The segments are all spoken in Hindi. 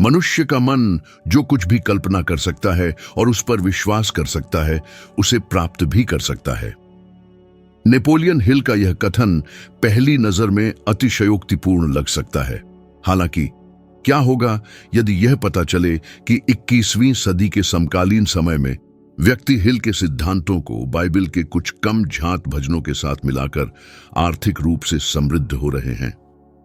मनुष्य का मन जो कुछ भी कल्पना कर सकता है और उस पर विश्वास कर सकता है, उसे प्राप्त भी कर सकता है। नेपोलियन हिल का यह कथन पहली नजर में अतिशयोक्तिपूर्ण लग सकता है। हालांकि क्या होगा यदि यह पता चले कि 21वीं सदी के समकालीन समय में व्यक्ति हिल के सिद्धांतों को बाइबल के कुछ कम झांत भजनों के साथ मिलाकर आर्थिक रूप से समृद्ध हो रहे हैं।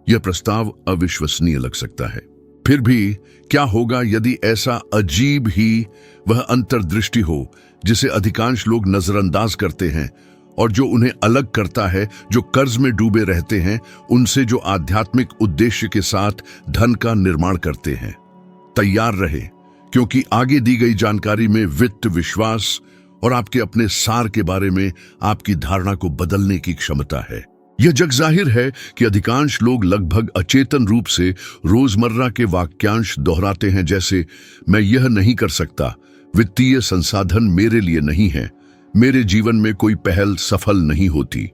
यह प्रस्ताव अविश्वसनीय लग सकता है। फिर भी क्या होगा यदि ऐसा अजीब ही वह अंतर्दृष्टि हो जिसे अधिकांश लोग नजरअंदाज करते हैं और जो उन्हें अलग करता है, जो कर्ज में डूबे रहते हैं उनसे जो आध्यात्मिक उद्देश्य के साथ धन का निर्माण करते हैं। तैयार रहे, क्योंकि आगे दी गई जानकारी में वित्त, विश्वास और आपके अपने सार के बारे में आपकी धारणा को बदलने की क्षमता है। यह जग जाहिर है कि अधिकांश लोग लगभग अचेतन रूप से रोजमर्रा के वाक्यांश दोहराते हैं, जैसे मैं यह नहीं कर सकता, वित्तीय संसाधन मेरे लिए नहीं है, मेरे जीवन में कोई पहल सफल नहीं होती।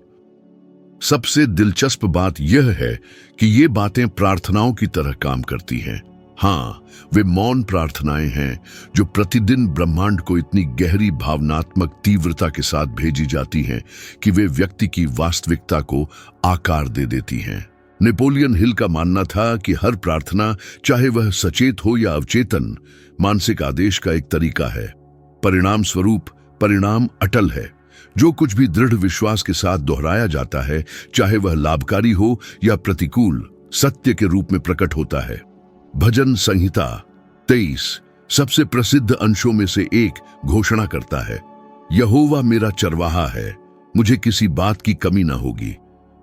सबसे दिलचस्प बात यह है कि ये बातें प्रार्थनाओं की तरह काम करती हैं। हाँ, वे मौन प्रार्थनाएं हैं जो प्रतिदिन ब्रह्मांड को इतनी गहरी भावनात्मक तीव्रता के साथ भेजी जाती हैं कि वे व्यक्ति की वास्तविकता को आकार दे देती हैं। नेपोलियन हिल का मानना था कि हर प्रार्थना, चाहे वह सचेत हो या अवचेतन, मानसिक आदेश का एक तरीका है। परिणाम स्वरूप परिणाम अटल है। जो कुछ भी दृढ़ विश्वास के साथ दोहराया जाता है, चाहे वह लाभकारी हो या प्रतिकूल, सत्य के रूप में प्रकट होता है। भजन संहिता 23 सबसे प्रसिद्ध अंशों में से एक घोषणा करता है, यहोवा मेरा चरवाहा है, मुझे किसी बात की कमी न होगी।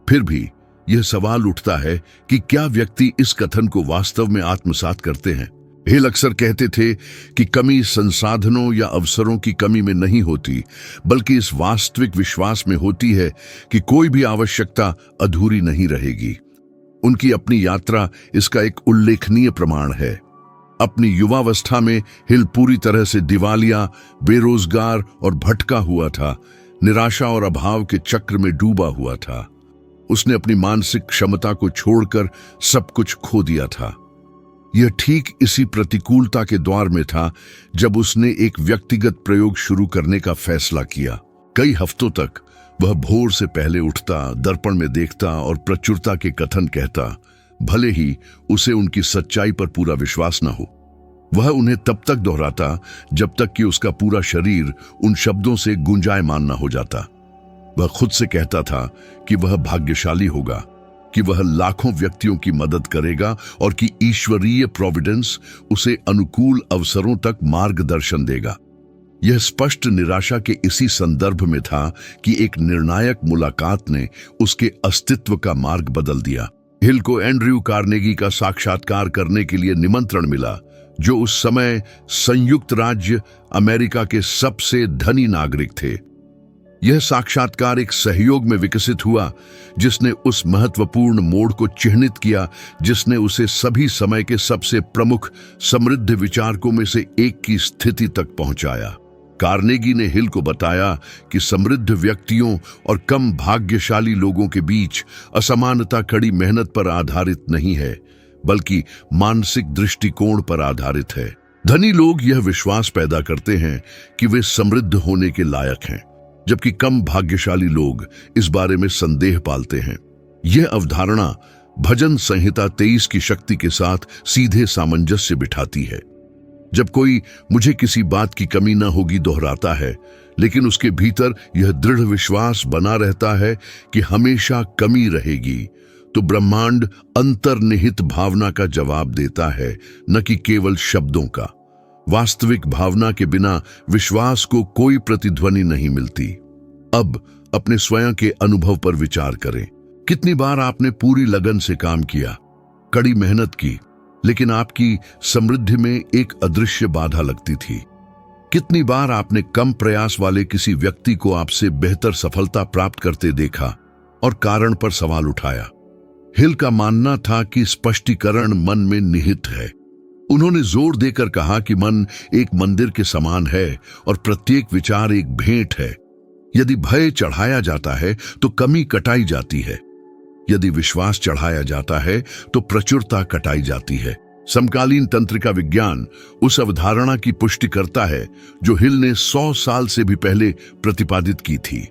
फिर भी यह सवाल उठता है कि क्या व्यक्ति इस कथन को वास्तव में आत्मसात करते हैं। हिल अक्सर कहते थे कि कमी संसाधनों या अवसरों की कमी में नहीं होती, बल्कि इस वास्तविक विश्वास में होती है कि कोई भी आवश्यकता अधूरी नहीं रहेगी। उनकी अपनी यात्रा इसका एक उल्लेखनीय प्रमाण है। अपनी युवावस्था में हिल पूरी तरह से दिवालिया, बेरोजगार और भटका हुआ था, निराशा और अभाव के चक्र में डूबा हुआ था। उसने अपनी मानसिक क्षमता को छोड़कर सब कुछ खो दिया था। यह ठीक इसी प्रतिकूलता के द्वार में था जब उसने एक व्यक्तिगत प्रयोग शुरू करने का फैसला किया। कई हफ्तों तक वह भोर से पहले उठता, दर्पण में देखता और प्रचुरता के कथन कहता, भले ही उसे उनकी सच्चाई पर पूरा विश्वास न हो। वह उन्हें तब तक दोहराता जब तक कि उसका पूरा शरीर उन शब्दों से गुंजायमान न हो जाता। वह खुद से कहता था कि वह भाग्यशाली होगा, कि वह लाखों व्यक्तियों की मदद करेगा और कि ईश्वरीय प्रोविडेंस उसे अनुकूल अवसरों तक मार्गदर्शन देगा। यह स्पष्ट निराशा के इसी संदर्भ में था कि एक निर्णायक मुलाकात ने उसके अस्तित्व का मार्ग बदल दिया। हिल को एंड्रयू कार्नेगी का साक्षात्कार करने के लिए निमंत्रण मिला, जो उस समय संयुक्त राज्य अमेरिका के सबसे धनी नागरिक थे। यह साक्षात्कार एक सहयोग में विकसित हुआ जिसने उस महत्वपूर्ण मोड़ को चिह्नित किया, जिसने उसे सभी समय के सबसे प्रमुख समृद्ध विचारकों में से एक की स्थिति तक पहुंचाया। कार्नेगी ने हिल को बताया कि समृद्ध व्यक्तियों और कम भाग्यशाली लोगों के बीच असमानता कड़ी मेहनत पर आधारित नहीं है, बल्कि मानसिक दृष्टिकोण पर आधारित है। धनी लोग यह विश्वास पैदा करते हैं कि वे समृद्ध होने के लायक हैं, जबकि कम भाग्यशाली लोग इस बारे में संदेह पालते हैं। यह अवधारणा भजन संहिता 23 की शक्ति के साथ सीधे सामंजस्य बिठाती है। जब कोई मुझे किसी बात की कमी न होगी दोहराता है, लेकिन उसके भीतर यह दृढ़ विश्वास बना रहता है कि हमेशा कमी रहेगी, तो ब्रह्मांड अंतर्निहित भावना का जवाब देता है, न कि केवल शब्दों का। वास्तविक भावना के बिना विश्वास को कोई प्रतिध्वनि नहीं मिलती। अब अपने स्वयं के अनुभव पर विचार करें। कितनी बार आपने पूरी लगन से काम किया, कड़ी मेहनत की, लेकिन आपकी समृद्धि में एक अदृश्य बाधा लगती थी? कितनी बार आपने कम प्रयास वाले किसी व्यक्ति को आपसे बेहतर सफलता प्राप्त करते देखा और कारण पर सवाल उठाया? हिल का मानना था कि स्पष्टीकरण मन में निहित है। उन्होंने जोर देकर कहा कि मन एक मंदिर के समान है और प्रत्येक विचार एक भेंट है। यदि भय चढ़ाया जाता है तो कमी कटाई जाती है, यदि विश्वास चढ़ाया जाता है तो प्रचुरता कटाई जाती है। समकालीन तंत्रिका विज्ञान उस अवधारणा की पुष्टि करता है जो हिल ने 100 साल से भी पहले प्रतिपादित की थी।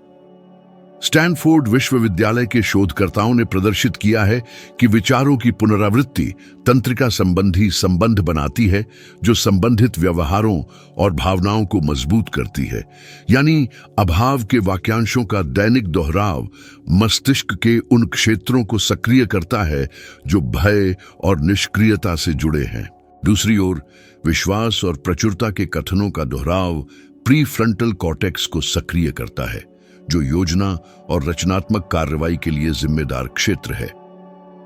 स्टैनफोर्ड विश्वविद्यालय के शोधकर्ताओं ने प्रदर्शित किया है कि विचारों की पुनरावृत्ति तंत्रिका संबंधी संबंध बनाती है जो संबंधित व्यवहारों और भावनाओं को मजबूत करती है। यानी अभाव के वाक्यांशों का दैनिक दोहराव मस्तिष्क के उन क्षेत्रों को सक्रिय करता है जो भय और निष्क्रियता से जुड़े हैं। दूसरी ओर विश्वास और प्रचुरता के कथनों का दोहराव प्रीफ्रंटल कॉर्टेक्स को सक्रिय करता है जो योजना और रचनात्मक कार्रवाई के लिए जिम्मेदार क्षेत्र है।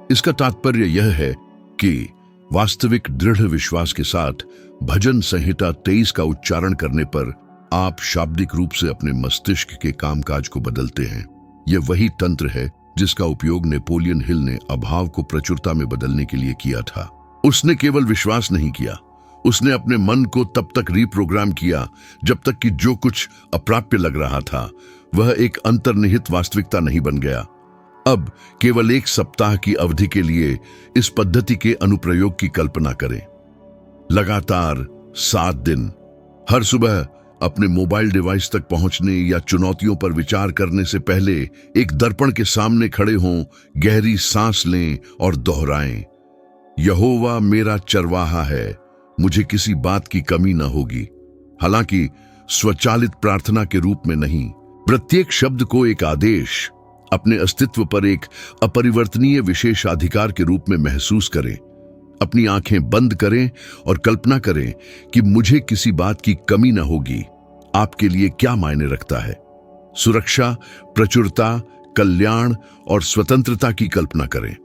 इसका तात्पर्य यह है कि वास्तविक दृढ़ विश्वास के साथ भजन संहिता 23 का उच्चारण करने पर आप शाब्दिक रूप से अपने मस्तिष्क के कामकाज को बदलते हैं। यह वही तंत्र है जिसका उपयोग नेपोलियन हिल ने अभाव को प्रचुरता में बदलने के लिए किया था। उसने केवल विश्वास नहीं किया, उसने अपने मन को तब तक रीप्रोग्राम किया जब तक कि जो कुछ अप्राप्य लग रहा था वह एक अंतर्निहित वास्तविकता नहीं बन गया। अब केवल 1 सप्ताह की अवधि के लिए इस पद्धति के अनुप्रयोग की कल्पना करें। लगातार 7 दिन हर सुबह अपने मोबाइल डिवाइस तक पहुंचने या चुनौतियों पर विचार करने से पहले एक दर्पण के सामने खड़े हों, गहरी सांस लें और दोहराएं, यहोवा मेरा चरवाहा है, मुझे किसी बात की कमी न होगी। हालांकि स्वचालित प्रार्थना के रूप में नहीं, प्रत्येक शब्द को एक आदेश, अपने अस्तित्व पर एक अपरिवर्तनीय विशेषाधिकार के रूप में महसूस करें। अपनी आंखें बंद करें और कल्पना करें कि मुझे किसी बात की कमी न होगी आपके लिए क्या मायने रखता है। सुरक्षा, प्रचुरता, कल्याण और स्वतंत्रता की कल्पना करें।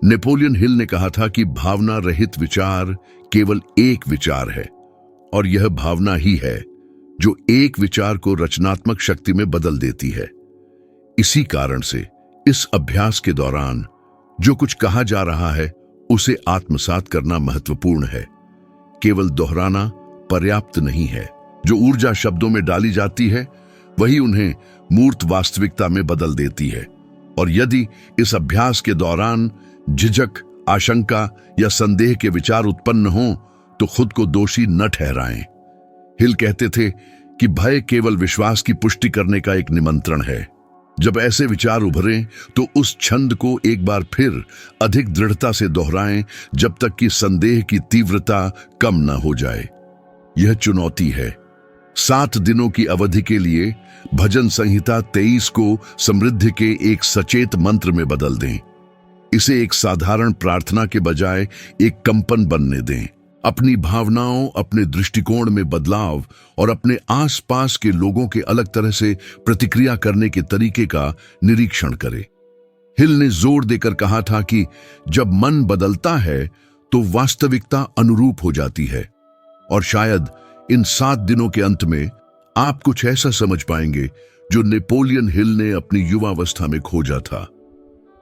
नेपोलियन हिल ने कहा था कि भावना रहित विचार केवल एक विचार है और यह भावना ही है जो एक विचार को रचनात्मक शक्ति में बदल देती है। इसी कारण से इस अभ्यास के दौरान जो कुछ कहा जा रहा है उसे आत्मसात करना महत्वपूर्ण है। केवल दोहराना पर्याप्त नहीं है। जो ऊर्जा शब्दों में डाली जाती है वही उन्हें मूर्त वास्तविकता में बदल देती है। और यदि इस अभ्यास के दौरान झिझक, आशंका या संदेह के विचार उत्पन्न हों तो खुद को दोषी न ठहराएं। हिल कहते थे कि भय केवल विश्वास की पुष्टि करने का एक निमंत्रण है। जब ऐसे विचार उभरें तो उस छंद को एक बार फिर अधिक दृढ़ता से दोहराएं जब तक कि संदेह की तीव्रता कम न हो जाए। यह चुनौती है। 7 दिनों की अवधि के लिए भजन संहिता 23 को समृद्धि के एक सचेत मंत्र में बदल दें। इसे एक साधारण प्रार्थना के बजाय एक कंपन बनने दें। अपनी भावनाओं, अपने दृष्टिकोण में बदलाव और अपने आसपास के लोगों के अलग तरह से प्रतिक्रिया करने के तरीके का निरीक्षण करें। हिल ने जोर देकर कहा था कि जब मन बदलता है तो वास्तविकता अनुरूप हो जाती है। और शायद इन 7 दिनों के अंत में आप कुछ ऐसा समझ पाएंगे जो नेपोलियन हिल ने अपनी युवावस्था में खोजा था।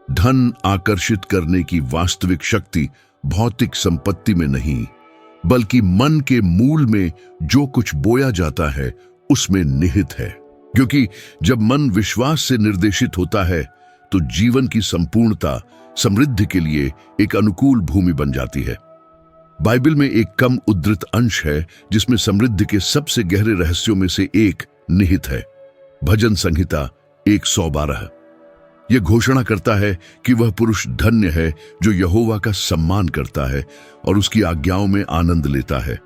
धन आकर्षित करने की वास्तविक शक्ति भौतिक संपत्ति में नहीं, बल्कि मन के मूल में जो कुछ बोया जाता है उसमें निहित है। क्योंकि जब मन विश्वास से निर्देशित होता है तो जीवन की संपूर्णता समृद्धि के लिए एक अनुकूल भूमि बन जाती है। बाइबल में एक कम उद्धृत अंश है जिसमें समृद्धि के सबसे गहरे रहस्यों में से एक निहित है। भजन संहिता 112 यह घोषणा करता है कि वह पुरुष धन्य है जो यहोवा का सम्मान करता है और उसकी आज्ञाओं में आनंद लेता है,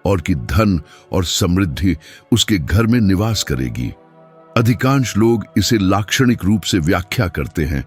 और कि धन और समृद्धि उसके घर में निवास करेगी। अधिकांश लोग इसे लाक्षणिक रूप से व्याख्या करते हैं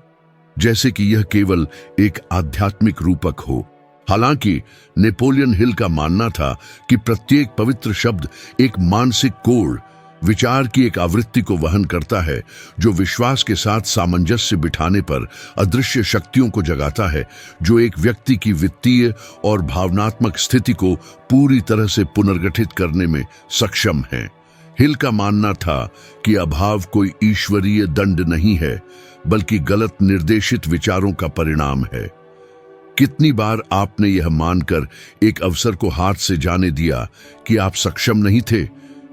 जैसे कि यह केवल एक आध्यात्मिक रूपक हो। हालांकि नेपोलियन हिल का मानना था कि प्रत्येक पवित्र शब्द एक मानसिक कोड, विचार की एक आवृत्ति को वहन करता है जो विश्वास के साथ सामंजस्य बिठाने पर अदृश्य शक्तियों को जगाता है जो एक व्यक्ति की वित्तीय और भावनात्मक स्थिति को पूरी तरह से पुनर्गठित करने में सक्षम है। हिल का मानना था कि अभाव कोई ईश्वरीय दंड नहीं है, बल्कि गलत निर्देशित विचारों का परिणाम है। कितनी बार आपने यह मानकर एक अवसर को हाथ से जाने दिया कि आप सक्षम नहीं थे,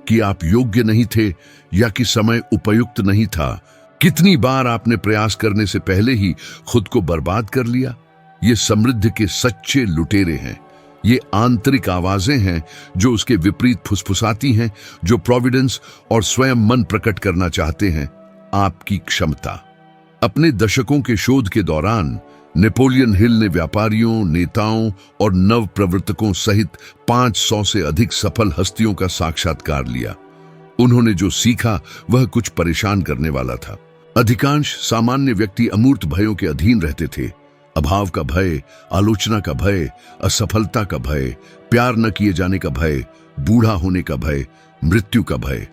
कि आप योग्य नहीं थे या कि समय उपयुक्त नहीं था। कितनी बार आपने प्रयास करने से पहले ही खुद को बर्बाद कर लिया। ये समृद्धि के सच्चे लुटेरे हैं ये आंतरिक आवाजें हैं जो उसके विपरीत फुसफुसाती हैं, जो प्रोविडेंस और स्वयं मन प्रकट करना चाहते हैं। आपकी क्षमता। अपने दशकों के शोध के दौरान नेपोलियन हिल ने व्यापारियों, नेताओं और नव प्रवर्तकों सहित 500 से अधिक सफल हस्तियों का साक्षात्कार लिया। उन्होंने जो सीखा वह कुछ परेशान करने वाला था। अधिकांश सामान्य व्यक्ति अमूर्त भयों के अधीन रहते थे। अभाव का भय, आलोचना का भय, असफलता का भय, प्यार न किए जाने का भय, बूढ़ा होने का भय, मृत्यु का भय।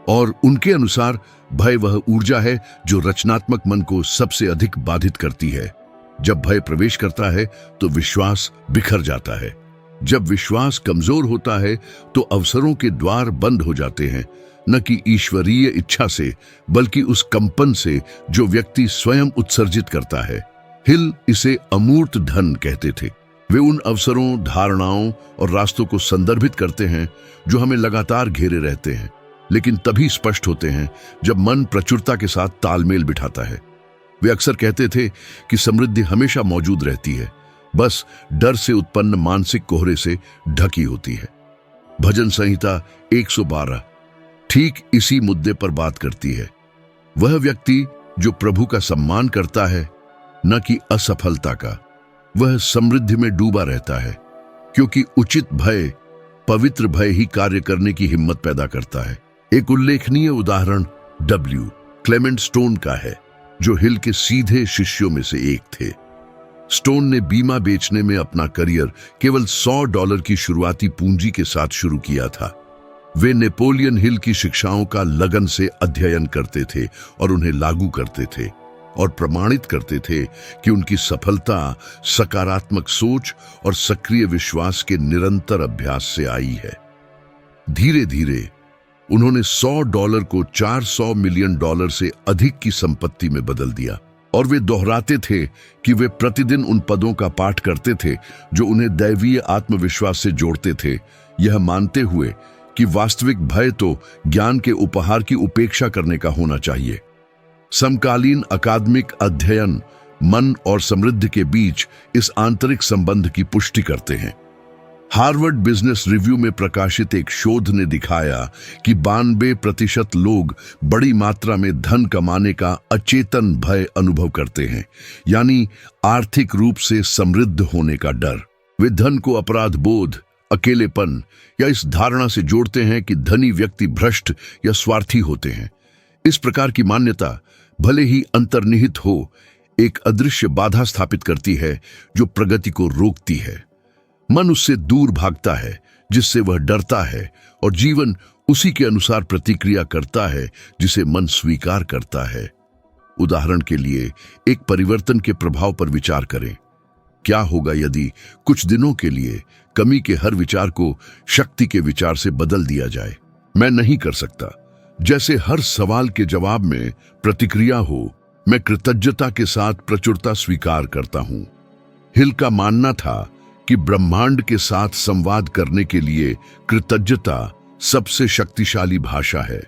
और उनके अनुसार भय वह ऊर्जा है जो रचनात्मक मन को सबसे अधिक बाधित करती है। जब भय प्रवेश करता है तो विश्वास बिखर जाता है। जब विश्वास कमजोर होता है तो अवसरों के द्वार बंद हो जाते हैं, न कि ईश्वरीय इच्छा से बल्कि उस कंपन से जो व्यक्ति स्वयं उत्सर्जित करता है। हिल इसे अमूर्त धन कहते थे। वे उन अवसरों, धारणाओं और रास्तों को संदर्भित करते हैं जो हमें लगातार घेरे रहते हैं, लेकिन तभी स्पष्ट होते हैं जब मन प्रचुरता के साथ तालमेल बिठाता है। वे अक्सर कहते थे कि समृद्धि हमेशा मौजूद रहती है, बस डर से उत्पन्न मानसिक कोहरे से ढकी होती है। भजन संहिता 112 ठीक इसी मुद्दे पर बात करती है। वह व्यक्ति जो प्रभु का सम्मान करता है, न कि असफलता का, वह समृद्धि में डूबा रहता है, क्योंकि उचित भय, पवित्र भय ही कार्य करने की हिम्मत पैदा करता है। एक उल्लेखनीय उदाहरण डब्ल्यू क्लेमेंट स्टोन का है, जो हिल के सीधे शिष्यों में से एक थे। स्टोन ने बीमा बेचने में अपना करियर केवल $100 की शुरुआती पूंजी के साथ शुरू किया था। वे नेपोलियन हिल की शिक्षाओं का लगन से अध्ययन करते थे और उन्हें लागू करते थे और प्रमाणित करते थे कि उनकी सफलता सकारात्मक सोच और सक्रिय विश्वास के निरंतर अभ्यास से आई है। धीरे धीरे उन्होंने $100 को $400 मिलियन से अधिक की संपत्ति में बदल दिया, और वे दोहराते थे कि वे प्रतिदिन उन पदों का पाठ करते थे जो उन्हें दैवीय आत्मविश्वास से जोड़ते थे, यह मानते हुए कि वास्तविक भय तो ज्ञान के उपहार की उपेक्षा करने का होना चाहिए। समकालीन अकादमिक अध्ययन मन और समृद्धि के बीच इस आंतरिक संबंध की पुष्टि करते हैं। हार्वर्ड बिजनेस रिव्यू में प्रकाशित एक शोध ने दिखाया कि 92% लोग बड़ी मात्रा में धन कमाने का अचेतन भय अनुभव करते हैं, यानी आर्थिक रूप से समृद्ध होने का डर। वे धन को अपराध बोध, अकेलेपन या इस धारणा से जोड़ते हैं कि धनी व्यक्ति भ्रष्ट या स्वार्थी होते हैं। इस प्रकार की मान्यता भले ही अंतर्निहित हो, एक अदृश्य बाधा स्थापित करती है जो प्रगति को रोकती है। मन उससे दूर भागता है जिससे वह डरता है, और जीवन उसी के अनुसार प्रतिक्रिया करता है जिसे मन स्वीकार करता है। उदाहरण के लिए एक परिवर्तन के प्रभाव पर विचार करें। क्या होगा यदि कुछ दिनों के लिए कमी के हर विचार को शक्ति के विचार से बदल दिया जाए? मैं नहीं कर सकता जैसे हर सवाल के जवाब में प्रतिक्रिया हो, मैं कृतज्ञता के साथ प्रचुरता स्वीकार करता हूं। हिल का मानना था कि ब्रह्मांड के साथ संवाद करने के लिए कृतज्ञता सबसे शक्तिशाली भाषा है।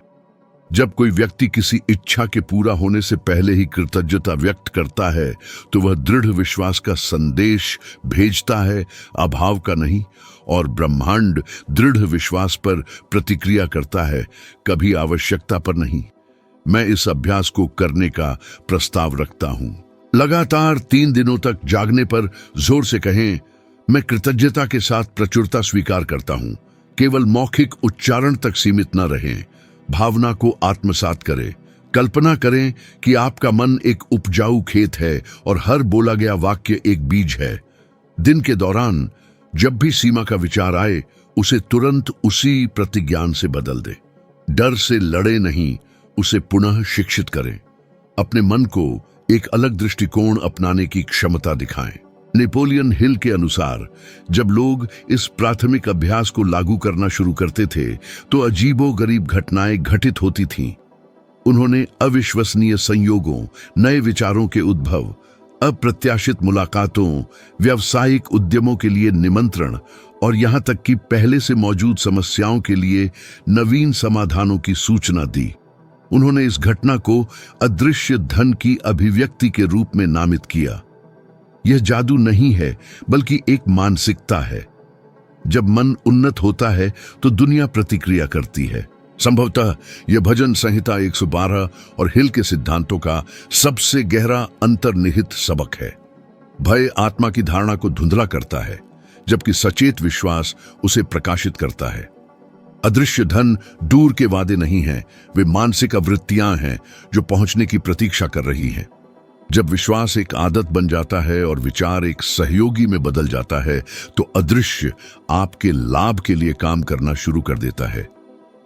जब कोई व्यक्ति किसी इच्छा के पूरा होने से पहले ही कृतज्ञता व्यक्त करता है तो वह दृढ़ विश्वास का संदेश भेजता है, अभाव का नहीं, और ब्रह्मांड दृढ़ विश्वास पर प्रतिक्रिया करता है, कभी आवश्यकता पर नहीं। मैं इस अभ्यास को करने का प्रस्ताव रखता हूं। लगातार 3 दिनों तक जागने पर जोर से कहें, मैं कृतज्ञता के साथ प्रचुरता स्वीकार करता हूं। केवल मौखिक उच्चारण तक सीमित न रहें, भावना को आत्मसात करें। कल्पना करें कि आपका मन एक उपजाऊ खेत है और हर बोला गया वाक्य एक बीज है। दिन के दौरान जब भी सीमा का विचार आए, उसे तुरंत उसी प्रतिज्ञान से बदल दे। डर से लड़े नहीं, उसे पुनः शिक्षित करें। अपने मन को एक अलग दृष्टिकोण अपनाने की क्षमता दिखाएं। नेपोलियन हिल के अनुसार जब लोग इस प्राथमिक अभ्यास को लागू करना शुरू करते थे तो अजीबोगरीब घटनाएं घटित होती थीं। उन्होंने अविश्वसनीय संयोगों, नए विचारों के उद्भव, अप्रत्याशित मुलाकातों, व्यावसायिक उद्यमों के लिए निमंत्रण और यहां तक कि पहले से मौजूद समस्याओं के लिए नवीन समाधानों की सूचना दी। उन्होंने इस घटना को अदृश्य धन की अभिव्यक्ति के रूप में नामित किया। यह जादू नहीं है, बल्कि एक मानसिकता है। जब मन उन्नत होता है तो दुनिया प्रतिक्रिया करती है। संभवतः यह भजन संहिता 112 और हिल के सिद्धांतों का सबसे गहरा अंतर्निहित सबक है। भय आत्मा की धारणा को धुंधला करता है, जबकि सचेत विश्वास उसे प्रकाशित करता है। अदृश्य धन दूर के वादे नहीं हैं, वे मानसिक आवृत्तियां हैं जो पहुंचने की प्रतीक्षा कर रही हैं। जब विश्वास एक आदत बन जाता है और विचार एक सहयोगी में बदल जाता है, तो अदृश्य आपके लाभ के लिए काम करना शुरू कर देता है,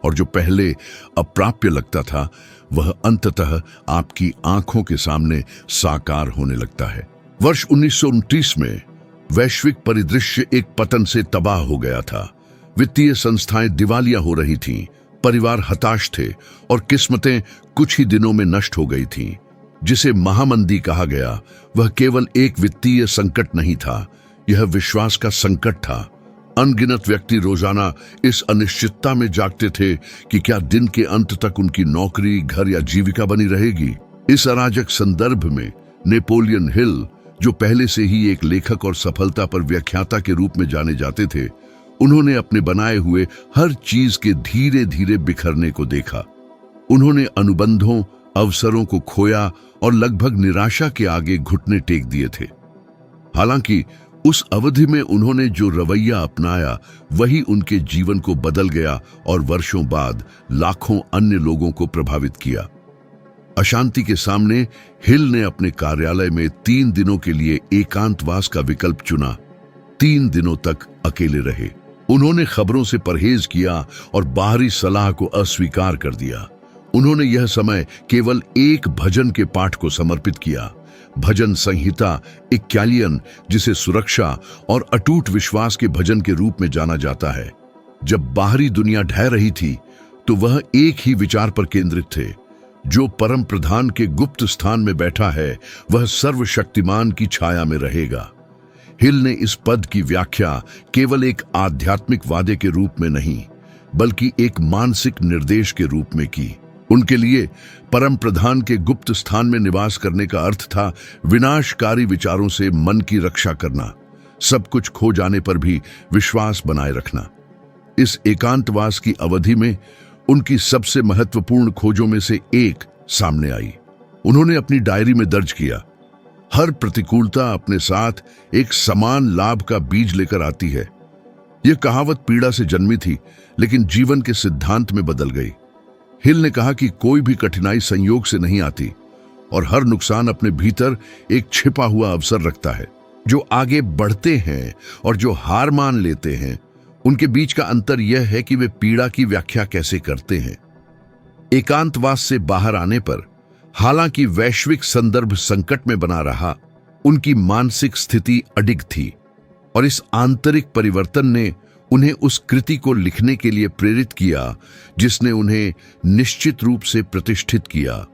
और जो पहले अप्राप्य लगता था वह अंततः आपकी आंखों के सामने साकार होने लगता है। वर्ष 1929 में वैश्विक परिदृश्य एक पतन से तबाह हो गया था। वित्तीय संस्थाएं दिवालिया हो रही थीं, परिवार हताश थे और किस्मतें कुछ ही दिनों में नष्ट हो गई थीं। जिसे महामंदी कहा गया, वह केवल एक वित्तीय संकट नहीं था, यह विश्वास का संकट था। अनगिनत व्यक्ति रोजाना इस अनिश्चितता में जागते थे कि क्या दिन के अंत तक उनकी नौकरी, घर या जीविका बनी रहेगी। इस अराजक संदर्भ में नेपोलियन हिल, जो पहले से ही एक लेखक और सफलता पर व्याख्याता के रूप में जाने जाते थे, उन्होंने अपने बनाए हुए हर चीज के धीरे धीरे बिखरने को देखा। उन्होंने अनुबंधों, अवसरों को खोया और लगभग निराशा के आगे घुटने टेक दिए थे। हालांकि उस अवधि में उन्होंने जो रवैया अपनाया वही उनके जीवन को बदल गया और वर्षों बाद लाखों अन्य लोगों को प्रभावित किया। अशांति के सामने हिल ने अपने कार्यालय में 3 दिनों के लिए एकांतवास का विकल्प चुना। 3 दिनों तक अकेले रहे। उन्होंने खबरों से परहेज किया और बाहरी सलाह को अस्वीकार कर दिया। उन्होंने यह समय केवल एक भजन के पाठ को समर्पित किया, भजन संहिता 41, जिसे सुरक्षा और अटूट विश्वास के भजन के रूप में जाना जाता है। जब बाहरी दुनिया ढह रही थी तो वह एक ही विचार पर केंद्रित थे, जो परम प्रधान के गुप्त स्थान में बैठा है वह सर्वशक्तिमान की छाया में रहेगा। हिल ने इस पद की व्याख्या केवल एक आध्यात्मिक वादे के रूप में नहीं, बल्कि एक मानसिक निर्देश के रूप में की। उनके लिए परम प्रधान के गुप्त स्थान में निवास करने का अर्थ था विनाशकारी विचारों से मन की रक्षा करना, सब कुछ खो जाने पर भी विश्वास बनाए रखना। इस एकांतवास की अवधि में उनकी सबसे महत्वपूर्ण खोजों में से एक सामने आई। उन्होंने अपनी डायरी में दर्ज किया, हर प्रतिकूलता अपने साथ एक समान लाभ का बीज लेकर आती है। यह कहावत पीड़ा से जन्मी थी, लेकिन जीवन के सिद्धांत में बदल गई। हिल ने कहा कि कोई भी कठिनाई संयोग से नहीं आती और हर नुकसान अपने भीतर एक छिपा हुआ अवसर रखता है। जो आगे बढ़ते हैं और जो हार मान लेते हैं, उनके बीच का अंतर यह है कि वे पीड़ा की व्याख्या कैसे करते हैं। एकांतवास से बाहर आने पर, हालांकि वैश्विक संदर्भ संकट में बना रहा, उनकी मानसिक स्थिति अडिग थी और इस आंतरिक परिवर्तन ने उन्हें उस कृति को लिखने के लिए प्रेरित किया जिसने उन्हें निश्चित रूप से प्रतिष्ठित किया,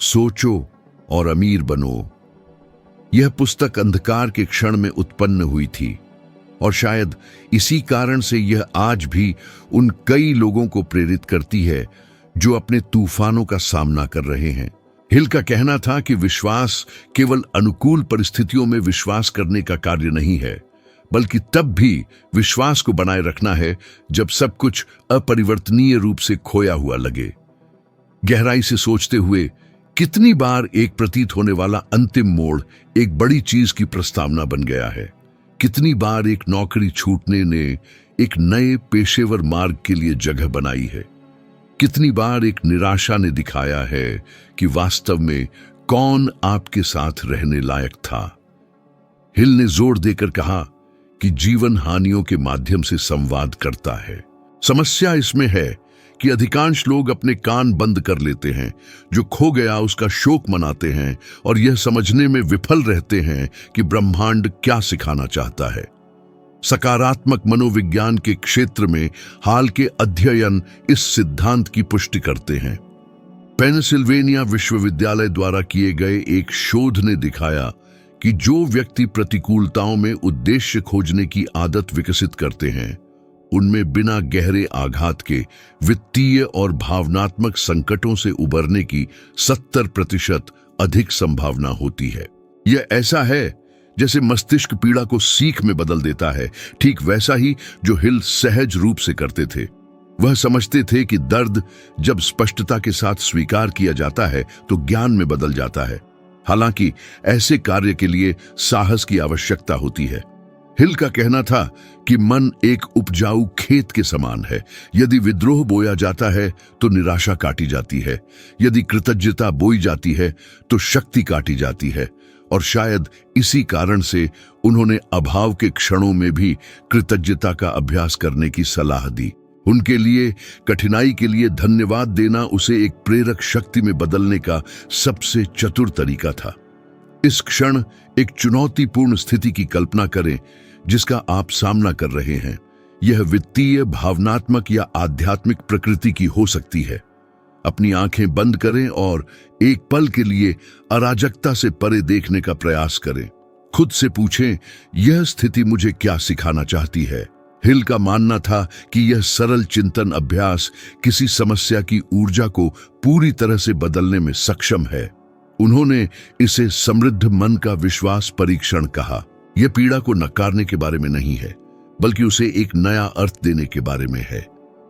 सोचो और अमीर बनो। यह पुस्तक अंधकार के क्षण में उत्पन्न हुई थी और शायद इसी कारण से यह आज भी उन कई लोगों को प्रेरित करती है जो अपने तूफानों का सामना कर रहे हैं। हिल का कहना था कि विश्वास केवल अनुकूल परिस्थितियों में विश्वास करने का कार्य नहीं है, बल्कि तब भी विश्वास को बनाए रखना है जब सब कुछ अपरिवर्तनीय रूप से खोया हुआ लगे। गहराई से सोचते हुए, कितनी बार एक प्रतीत होने वाला अंतिम मोड़ एक बड़ी चीज की प्रस्तावना बन गया है। कितनी बार एक नौकरी छूटने ने एक नए पेशेवर मार्ग के लिए जगह बनाई है। कितनी बार एक निराशा ने दिखाया है कि वास्तव में कौन आपके साथ रहने लायक था। हिल ने जोर देकर कहा कि जीवन हानियों के माध्यम से संवाद करता है। समस्या इसमें है कि अधिकांश लोग अपने कान बंद कर लेते हैं, जो खो गया उसका शोक मनाते हैं और यह समझने में विफल रहते हैं कि ब्रह्मांड क्या सिखाना चाहता है। सकारात्मक मनोविज्ञान के क्षेत्र में हाल के अध्ययन इस सिद्धांत की पुष्टि करते हैं। पेंसिल्वेनिया विश्वविद्यालय द्वारा किए गए एक शोध ने दिखाया कि जो व्यक्ति प्रतिकूलताओं में उद्देश्य खोजने की आदत विकसित करते हैं, उनमें बिना गहरे आघात के वित्तीय और भावनात्मक संकटों से उबरने की 70% अधिक संभावना होती है। यह ऐसा है जैसे मस्तिष्क पीड़ा को सीख में बदल देता है, ठीक वैसा ही जो हिल सहज रूप से करते थे। वह समझते थे कि दर्द जब स्पष्टता के साथ स्वीकार किया जाता है तो ज्ञान में बदल जाता है। हालांकि ऐसे कार्य के लिए साहस की आवश्यकता होती है। हिल का कहना था कि मन एक उपजाऊ खेत के समान है। यदि विद्रोह बोया जाता है तो निराशा काटी जाती है, यदि कृतज्ञता बोई जाती है तो शक्ति काटी जाती है। और शायद इसी कारण से उन्होंने अभाव के क्षणों में भी कृतज्ञता का अभ्यास करने की सलाह दी। उनके लिए कठिनाई के लिए धन्यवाद देना उसे एक प्रेरक शक्ति में बदलने का सबसे चतुर तरीका था। इस क्षण एक चुनौतीपूर्ण स्थिति की कल्पना करें जिसका आप सामना कर रहे हैं। यह वित्तीय, भावनात्मक या आध्यात्मिक प्रकृति की हो सकती है। अपनी आंखें बंद करें और एक पल के लिए अराजकता से परे देखने का प्रयास करें। खुद से पूछें, यह स्थिति मुझे क्या सिखाना चाहती है? हिल का मानना था कि यह सरल चिंतन अभ्यास किसी समस्या की ऊर्जा को पूरी तरह से बदलने में सक्षम है। उन्होंने इसे समृद्ध मन का विश्वास परीक्षण कहा। यह पीड़ा को नकारने के बारे में नहीं है, बल्कि उसे एक नया अर्थ देने के बारे में है।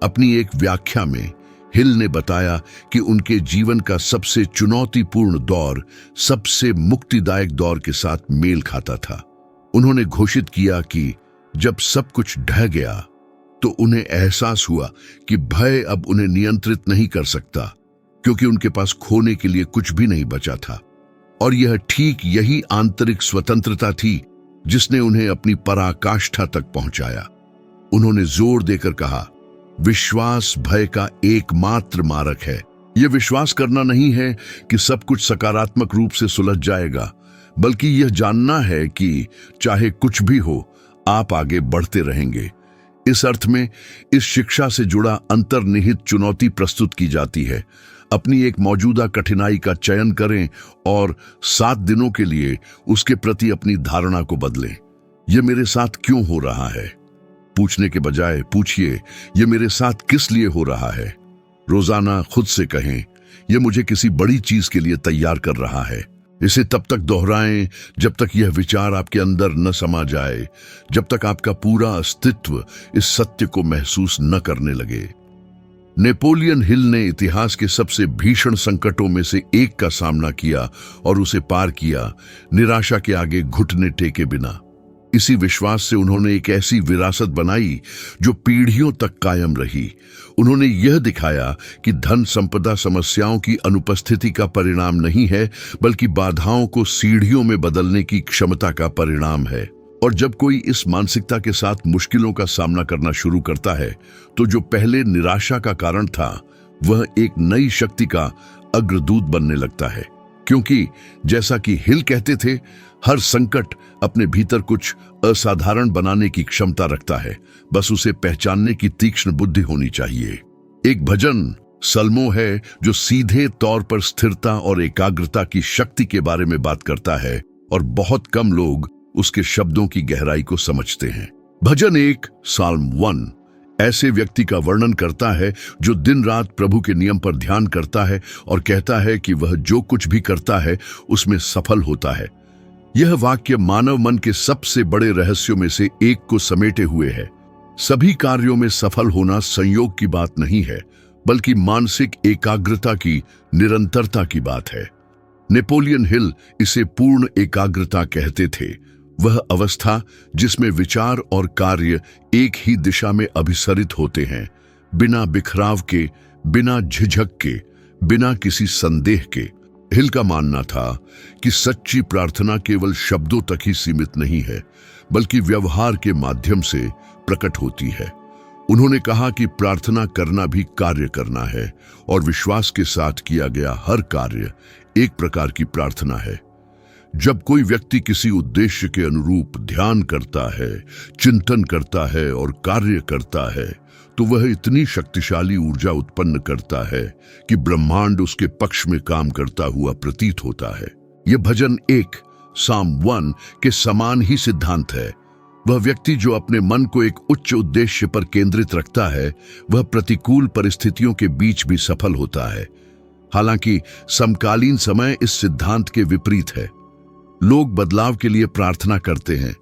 अपनी एक व्याख्या में हिल ने बताया कि उनके जीवन का सबसे चुनौतीपूर्ण दौर सबसे मुक्तिदायक दौर के साथ मेल खाता था। उन्होंने घोषित किया कि जब सब कुछ ढह गया तो उन्हें एहसास हुआ कि भय अब उन्हें नियंत्रित नहीं कर सकता, क्योंकि उनके पास खोने के लिए कुछ भी नहीं बचा था। और यह ठीक यही आंतरिक स्वतंत्रता थी जिसने उन्हें अपनी पराकाष्ठा तक पहुंचाया। उन्होंने जोर देकर कहा, विश्वास भय का एकमात्र मारक है। यह विश्वास करना नहीं है कि सब कुछ सकारात्मक रूप से सुलझ जाएगा, बल्कि यह जानना है कि चाहे कुछ भी हो, आप आगे बढ़ते रहेंगे। इस अर्थ में इस शिक्षा से जुड़ा अंतर्निहित चुनौती प्रस्तुत की जाती है। अपनी एक मौजूदा कठिनाई का चयन करें और 7 दिनों के लिए उसके प्रति अपनी धारणा को बदलें। यह मेरे साथ क्यों हो रहा है? पूछने के बजाय पूछिए, यह मेरे साथ किस लिए हो रहा है? रोजाना खुद से कहें, यह मुझे किसी बड़ी चीज के लिए तैयार कर रहा है। इसे तब तक दोहराएं जब तक यह विचार आपके अंदर न समा जाए, जब तक आपका पूरा अस्तित्व इस सत्य को महसूस न करने लगे। नेपोलियन हिल ने इतिहास के सबसे भीषण संकटों में से एक का सामना किया और उसे पार किया, निराशा के आगे घुटने टेके बिना। इसी विश्वास से उन्होंने एक ऐसी विरासत बनाई जो पीढ़ियों तक कायम रही। उन्होंने यह दिखाया कि धन संपदा समस्याओं की अनुपस्थिति का परिणाम नहीं है, बल्कि बाधाओं को सीढ़ियों में बदलने की क्षमता का परिणाम है। और जब कोई इस मानसिकता के साथ मुश्किलों का सामना करना शुरू करता है, तो जो पहले निराशा का कारण था, वह एक नई शक्ति का अग्रदूत बनने लगता है। क्योंकि जैसा कि हिल कहते थे, हर संकट अपने भीतर कुछ असाधारण बनाने की क्षमता रखता है, बस उसे पहचानने की तीक्ष्ण बुद्धि होनी चाहिए। एक भजन सल्मो है जो सीधे तौर पर स्थिरता और एकाग्रता की शक्ति के बारे में बात करता है, और बहुत कम लोग उसके शब्दों की गहराई को समझते हैं। भजन 1 साल्म 1 ऐसे व्यक्ति का वर्णन करता है जो दिन रात प्रभु के नियम पर ध्यान करता है और कहता है कि वह जो कुछ भी करता है उसमें सफल होता है। यह वाक्य मानव मन के सबसे बड़े रहस्यों में से एक को समेटे हुए है। सभी कार्यों में सफल होना संयोग की बात नहीं है, बल्कि मानसिक एकाग्रता की निरंतरता की बात है। नेपोलियन हिल इसे पूर्ण एकाग्रता कहते थे। वह अवस्था जिसमें विचार और कार्य एक ही दिशा में अभिसरित होते हैं, बिना बिखराव के, बिना झिझक के, बिना किसी संदेह के। हिल का मानना था कि सच्ची प्रार्थना केवल शब्दों तक ही सीमित नहीं है, बल्कि व्यवहार के माध्यम से प्रकट होती है। उन्होंने कहा कि प्रार्थना करना भी कार्य करना है, और विश्वास के साथ किया गया हर कार्य एक प्रकार की प्रार्थना है। जब कोई व्यक्ति किसी उद्देश्य के अनुरूप ध्यान करता है, चिंतन करता है और कार्य करता है, तो वह इतनी शक्तिशाली ऊर्जा उत्पन्न करता है कि ब्रह्मांड उसके पक्ष में काम करता हुआ प्रतीत होता है। यह भजन 1 साल्म 1 के समान ही सिद्धांत है। वह व्यक्ति जो अपने मन को एक उच्च उद्देश्य पर केंद्रित रखता है, वह प्रतिकूल परिस्थितियों के बीच भी सफल होता है। हालांकि समकालीन समय इस सिद्धांत के विपरीत है। लोग बदलाव के लिए प्रार्थना करते हैं,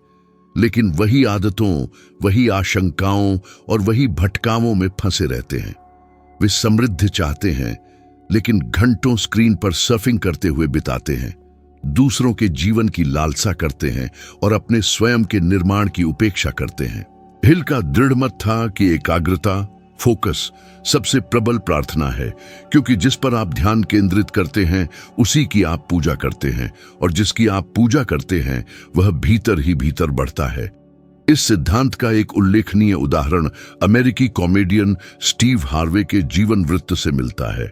लेकिन वही आदतों, वही आशंकाओं और वही भटकावों में फंसे रहते हैं। वे समृद्धि चाहते हैं, लेकिन घंटों स्क्रीन पर सर्फिंग करते हुए बिताते हैं, दूसरों के जीवन की लालसा करते हैं और अपने स्वयं के निर्माण की उपेक्षा करते हैं। हिल का दृढ़ मत था कि एकाग्रता, फोकस सबसे प्रबल प्रार्थना है, क्योंकि जिस पर आप ध्यान केंद्रित करते हैं उसी की आप पूजा करते हैं, और जिसकी आप पूजा करते हैं वह भीतर ही भीतर बढ़ता है। इस सिद्धांत का एक उल्लेखनीय उदाहरण अमेरिकी कॉमेडियन स्टीव हार्वे के जीवन वृत्त से मिलता है।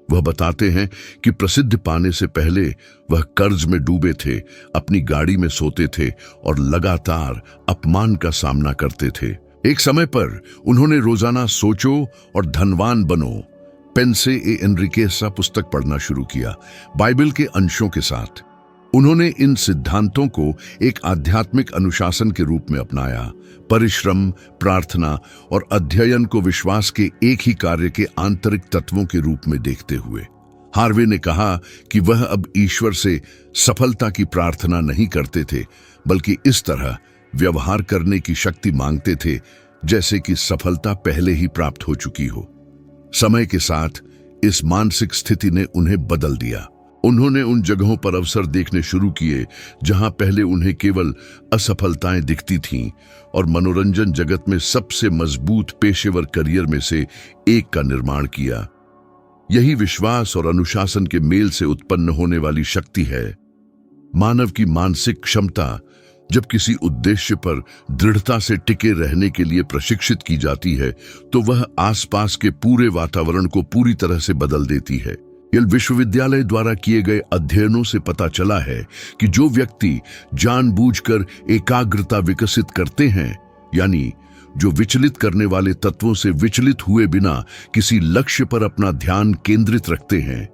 वह बताते हैं कि प्रसिद्ध पाने से पहले वह कर्ज में डूबे थे, अपनी गाड़ी में सोते थे और लगातार अपमान का सामना करते थे। एक समय पर उन्होंने रोजाना सोचो और धनवान बनो, पेंसे ए एनरिकेसा पुस्तक पढ़ना शुरू किया, बाइबल के अंशों के साथ। उन्होंने इन सिद्धांतों को एक आध्यात्मिक अनुशासन के रूप में अपनाया, परिश्रम, प्रार्थना और अध्ययन को विश्वास के एक ही कार्य के आंतरिक तत्वों के रूप में देखते हुए। हार्वे ने कहा कि वह अब ईश्वर से सफलता की प्रार्थना नहीं करते थे, बल्कि इस तरह व्यवहार करने की शक्ति मांगते थे जैसे कि सफलता पहले ही प्राप्त हो चुकी हो। समय के साथ इस मानसिक स्थिति ने उन्हें बदल दिया। उन्होंने उन जगहों पर अवसर देखने शुरू किए जहां पहले उन्हें केवल असफलताएं दिखती थीं, और मनोरंजन जगत में सबसे मजबूत पेशेवर करियर में से एक का निर्माण किया। यही विश्वास और अनुशासन के मेल से उत्पन्न होने वाली शक्ति है। मानव की मानसिक क्षमता जब किसी उद्देश्य पर दृढ़ता से टिके रहने के लिए प्रशिक्षित की जाती है, तो वह आसपास के पूरे वातावरण को पूरी तरह से बदल देती है। येल विश्वविद्यालय द्वारा किए गए अध्ययनों से पता चला है कि जो व्यक्ति जानबूझकर एकाग्रता विकसित करते हैं, यानी जो विचलित करने वाले तत्वों से विचलित हुए बिना किसी लक्ष्य पर अपना ध्यान केंद्रित रखते हैं,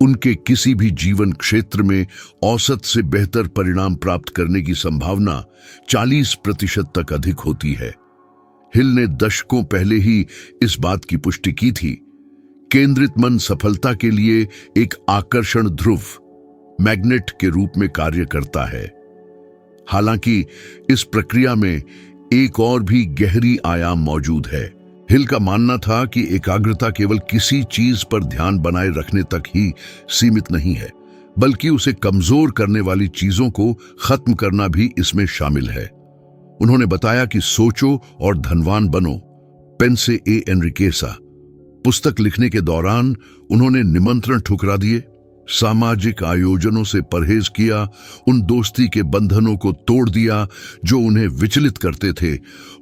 उनके किसी भी जीवन क्षेत्र में औसत से बेहतर परिणाम प्राप्त करने की संभावना 40% तक अधिक होती है। हिल ने दशकों पहले ही इस बात की पुष्टि की थी। केंद्रित मन सफलता के लिए एक आकर्षण ध्रुव, मैग्नेट के रूप में कार्य करता है। हालांकि इस प्रक्रिया में एक और भी गहरी आयाम मौजूद है। हिल का मानना था कि एकाग्रता केवल किसी चीज पर ध्यान बनाए रखने तक ही सीमित नहीं है, बल्कि उसे कमजोर करने वाली चीजों को खत्म करना भी इसमें शामिल है। उन्होंने बताया कि सोचो और धनवान बनो, पेंसे ए एनरिकेसा पुस्तक लिखने के दौरान उन्होंने निमंत्रण ठुकरा दिए, सामाजिक आयोजनों से परहेज किया, उन दोस्ती के बंधनों को तोड़ दिया जो उन्हें विचलित करते थे,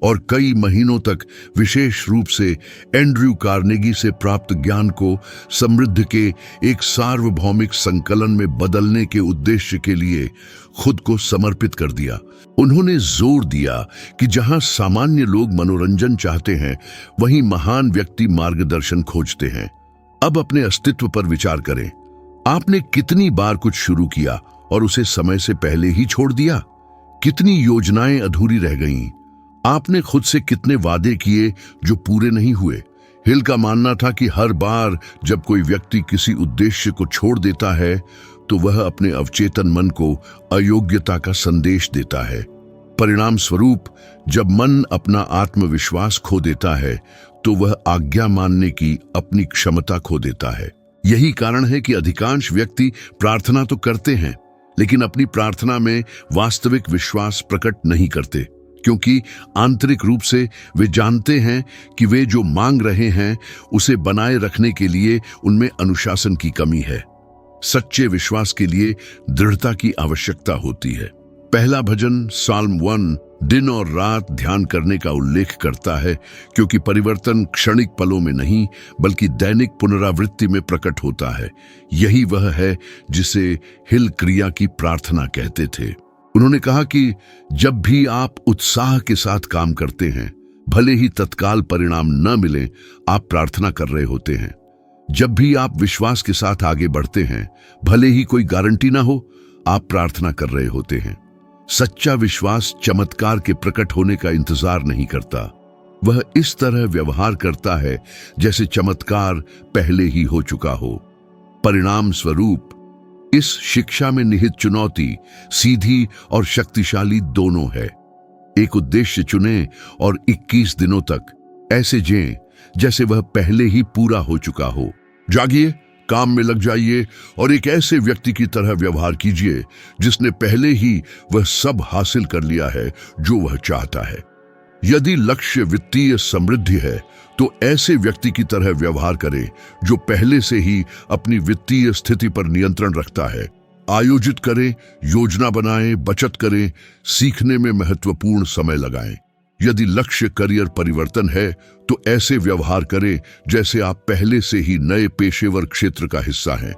और कई महीनों तक विशेष रूप से एंड्रयू कार्नेगी से प्राप्त ज्ञान को समृद्धि के एक सार्वभौमिक संकलन में बदलने के उद्देश्य के लिए खुद को समर्पित कर दिया। उन्होंने जोर दिया कि जहां सामान्य लोग मनोरंजन चाहते हैं, वहीं महान व्यक्ति मार्गदर्शन खोजते हैं। अब अपने अस्तित्व पर विचार करें। आपने कितनी बार कुछ शुरू किया और उसे समय से पहले ही छोड़ दिया? कितनी योजनाएं अधूरी रह गईं? आपने खुद से कितने वादे किए जो पूरे नहीं हुए? हिल का मानना था कि हर बार जब कोई व्यक्ति किसी उद्देश्य को छोड़ देता है, तो वह अपने अवचेतन मन को अयोग्यता का संदेश देता है। परिणाम स्वरूप जब मन अपना आत्मविश्वास खो देता है, तो वह आज्ञा मानने की अपनी क्षमता खो देता है। यही कारण है कि अधिकांश व्यक्ति प्रार्थना तो करते हैं, लेकिन अपनी प्रार्थना में वास्तविक विश्वास प्रकट नहीं करते, क्योंकि आंतरिक रूप से वे जानते हैं कि वे जो मांग रहे हैं उसे बनाए रखने के लिए उनमें अनुशासन की कमी है। सच्चे विश्वास के लिए दृढ़ता की आवश्यकता होती है। पहला भजन साल्म 1 दिन और रात ध्यान करने का उल्लेख करता है, क्योंकि परिवर्तन क्षणिक पलों में नहीं बल्कि दैनिक पुनरावृत्ति में प्रकट होता है। यही वह है जिसे हिल क्रिया की प्रार्थना कहते थे। उन्होंने कहा कि जब भी आप उत्साह के साथ काम करते हैं, भले ही तत्काल परिणाम न मिले, आप प्रार्थना कर रहे होते हैं। जब भी आप विश्वास के साथ आगे बढ़ते हैं, भले ही कोई गारंटी ना हो, आप प्रार्थना कर रहे होते हैं। सच्चा विश्वास चमत्कार के प्रकट होने का इंतजार नहीं करता। वह इस तरह व्यवहार करता है जैसे चमत्कार पहले ही हो चुका हो। परिणाम स्वरूप इस शिक्षा में निहित चुनौती सीधी और शक्तिशाली दोनों है। एक उद्देश्य चुनें और 21 दिनों तक ऐसे जिएं जैसे वह पहले ही पूरा हो चुका हो। जागिए, काम में लग जाइए और एक ऐसे व्यक्ति की तरह व्यवहार कीजिए जिसने पहले ही वह सब हासिल कर लिया है जो वह चाहता है। यदि लक्ष्य वित्तीय समृद्धि है तो ऐसे व्यक्ति की तरह व्यवहार करें जो पहले से ही अपनी वित्तीय स्थिति पर नियंत्रण रखता है। आयोजित करें, योजना बनाएं, बचत करें, सीखने में महत्वपूर्ण समय लगाएं। यदि लक्ष्य करियर परिवर्तन है तो ऐसे व्यवहार करें जैसे आप पहले से ही नए पेशेवर क्षेत्र का हिस्सा हैं।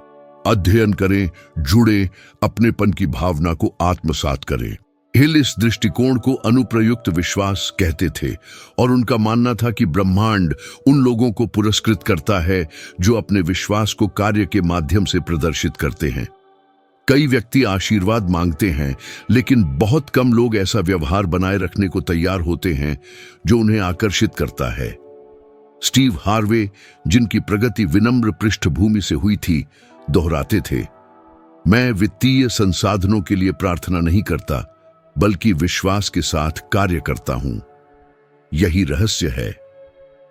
अध्ययन करें, जुड़े, अपनेपन की भावना को आत्मसात करें। हिल इस दृष्टिकोण को अनुप्रयुक्त विश्वास कहते थे और उनका मानना था कि ब्रह्मांड उन लोगों को पुरस्कृत करता है जो अपने विश्वास को कार्य के माध्यम से प्रदर्शित करते हैं। कई व्यक्ति आशीर्वाद मांगते हैं, लेकिन बहुत कम लोग ऐसा व्यवहार बनाए रखने को तैयार होते हैं जो उन्हें आकर्षित करता है। स्टीव हार्वे, जिनकी प्रगति विनम्र पृष्ठभूमि से हुई थी, दोहराते थे, मैं वित्तीय संसाधनों के लिए प्रार्थना नहीं करता, बल्कि विश्वास के साथ कार्य करता हूं। यही रहस्य है।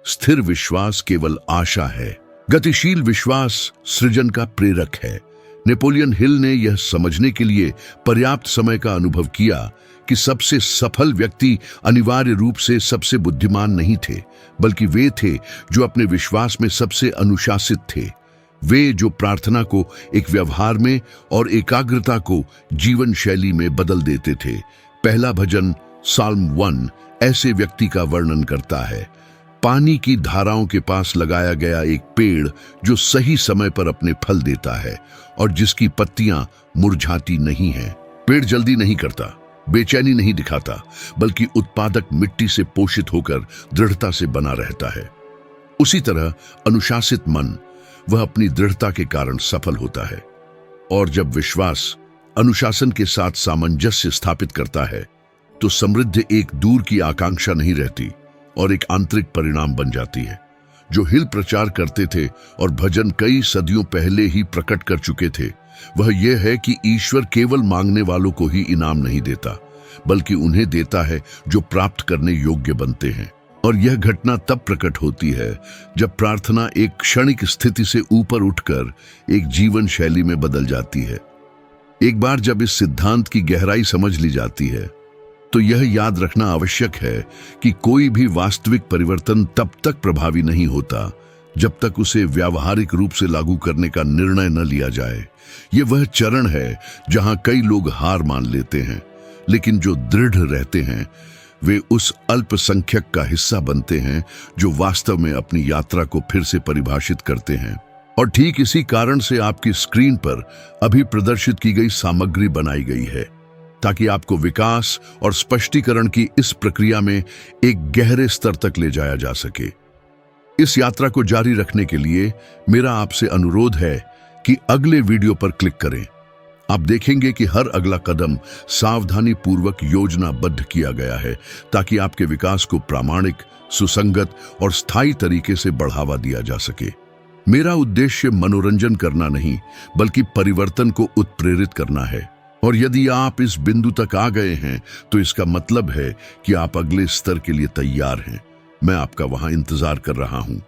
स्थिर विश्वास केवल आशा है, गतिशील विश्वास सृजन का प्रेरक है। नेपोलियन हिल ने यह समझने के लिए पर्याप्त समय का अनुभव किया कि सबसे सफल व्यक्ति अनिवार्य रूप से सबसे बुद्धिमान नहीं थे, बल्कि वे थे जो अपने विश्वास में सबसे अनुशासित थे। वे जो प्रार्थना को एक व्यवहार में और एकाग्रता को जीवन शैली में बदल देते थे। पहला भजन साल्म 1 ऐसे व्यक्ति का वर्णन करता है, पानी की धाराओं के पास लगाया गया एक पेड़ जो सही समय पर अपने फल देता है और जिसकी पत्तियां मुरझाती नहीं हैं। पेड़ जल्दी नहीं करता, बेचैनी नहीं दिखाता, बल्कि उत्पादक मिट्टी से पोषित होकर दृढ़ता से बना रहता है। उसी तरह अनुशासित मन, वह अपनी दृढ़ता के कारण सफल होता है। और जब विश्वास अनुशासन के साथ सामंजस्य स्थापित करता है तो समृद्धि एक दूर की आकांक्षा नहीं रहती और एक आंतरिक परिणाम बन जाती है। जो हिल प्रचार करते थे और भजन कई सदियों पहले ही प्रकट कर चुके थे, वह यह है कि ईश्वर केवल मांगने वालों को ही इनाम नहीं देता, बल्कि उन्हें देता है जो प्राप्त करने योग्य बनते हैं। और यह घटना तब प्रकट होती है जब प्रार्थना एक क्षणिक स्थिति से ऊपर उठकर एक जीवन शैली में बदल जाती है। एक बार जब इस सिद्धांत की गहराई समझ ली जाती है तो यह याद रखना आवश्यक है कि कोई भी वास्तविक परिवर्तन तब तक प्रभावी नहीं होता जब तक उसे व्यावहारिक रूप से लागू करने का निर्णय न लिया जाए। यह वह चरण है जहां कई लोग हार मान लेते हैं, लेकिन जो दृढ़ रहते हैं वे उस अल्पसंख्यक का हिस्सा बनते हैं जो वास्तव में अपनी यात्रा को फिर से परिभाषित करते हैं। और ठीक इसी कारण से आपकी स्क्रीन पर अभी प्रदर्शित की गई सामग्री बनाई गई है, ताकि आपको विकास और स्पष्टीकरण की इस प्रक्रिया में एक गहरे स्तर तक ले जाया जा सके। इस यात्रा को जारी रखने के लिए मेरा आपसे अनुरोध है कि अगले वीडियो पर क्लिक करें। आप देखेंगे कि हर अगला कदम सावधानी पूर्वक योजनाबद्ध किया गया है, ताकि आपके विकास को प्रामाणिक, सुसंगत और स्थायी तरीके से बढ़ावा दिया जा सके। मेरा उद्देश्य मनोरंजन करना नहीं, बल्कि परिवर्तन को उत्प्रेरित करना है। और यदि आप इस बिंदु तक आ गए हैं तो इसका मतलब है कि आप अगले स्तर के लिए तैयार हैं। मैं आपका वहां इंतजार कर रहा हूं।